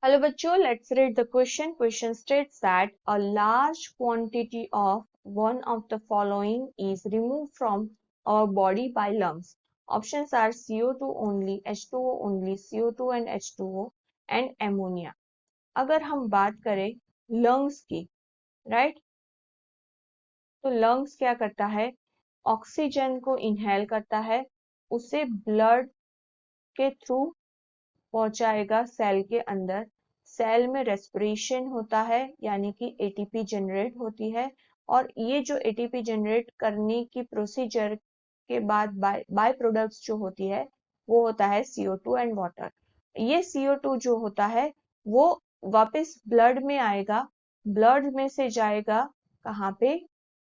Hello bachcho, let's read the question. Question states that a large quantity of one of the following is removed from our body by lungs. Options are CO2 only, H2O only, CO2 and H2O and ammonia. अगर हम बात करें lungs की, right? तो lungs क्या करता है? Oxygen को इनहेल करता है, उसे ब्लड के थ्रू पहुंचाएगा सेल के अंदर। सेल में रेस्पिरेशन होता है यानी कि एटीपी जनरेट होती है और ये जो एटीपी जनरेट करने की प्रोसीजर के बाद बाय प्रोडक्ट्स जो होती है वो होता है CO2 एंड वाटर। ये CO2 जो होता है वो वापस ब्लड में आएगा, ब्लड में से जाएगा कहाँ पे?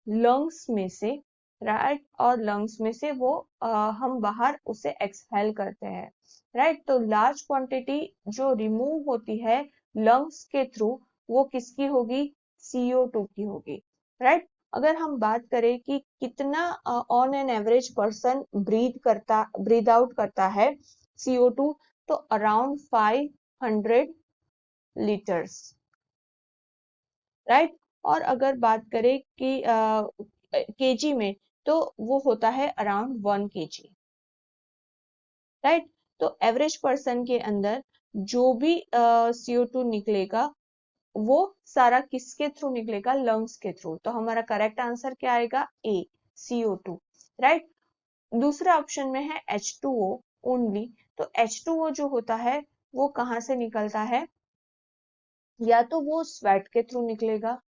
लंग्स में से, राइट? और लंग्स में से वो हम बाहर उसे एक्सहेल करते हैं, राइट? तो लार्ज क्वांटिटी जो रिमूव होती है लंग्स के थ्रू वो किसकी होगी? CO2 की होगी, राइट? अगर हम बात करें कि कितना on an average person breathe out करता है CO2, तो अराउंड 500 लीटर्स, राइट? और अगर बात करें कि केजी में, तो वो होता है अराउंड 1 kg, राइट? तो एवरेज पर्सन के अंदर जो भी CO2 निकलेगा वो सारा किसके थ्रू निकलेगा? लंग्स के थ्रू। तो हमारा करेक्ट आंसर क्या आएगा? ए, CO2, राइट? दूसरा ऑप्शन में है H2O ओनली। तो H2O जो होता है वो कहाँ से निकलता है? या तो वो स्वेट के थ्रू निकलेगा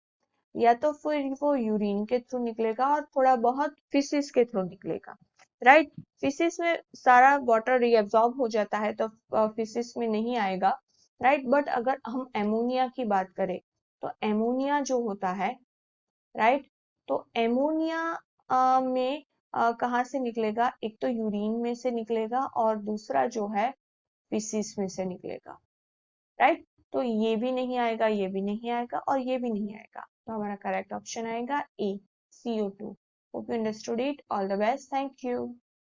या तो फिर वो यूरिन के थ्रू निकलेगा और थोड़ा बहुत फिसिस के थ्रू निकलेगा, राइट? फिसिस में सारा वाटर रीअब्सॉर्ब हो जाता है तो फिसिस में नहीं आएगा, राइट? बट अगर हम एमोनिया की बात करें तो एमोनिया जो होता है, राइट, तो एमोनिया में कहाँ से निकलेगा? एक तो यूरिन में से निकलेगा और दूसरा जो है फिसिस में से निकलेगा, राइट? तो ये भी नहीं आएगा, ये भी नहीं आएगा और ये भी नहीं आएगा। तो हमारा करेक्ट ऑप्शन आएगा ए, CO2। Hope you understood it. All the best, thank you.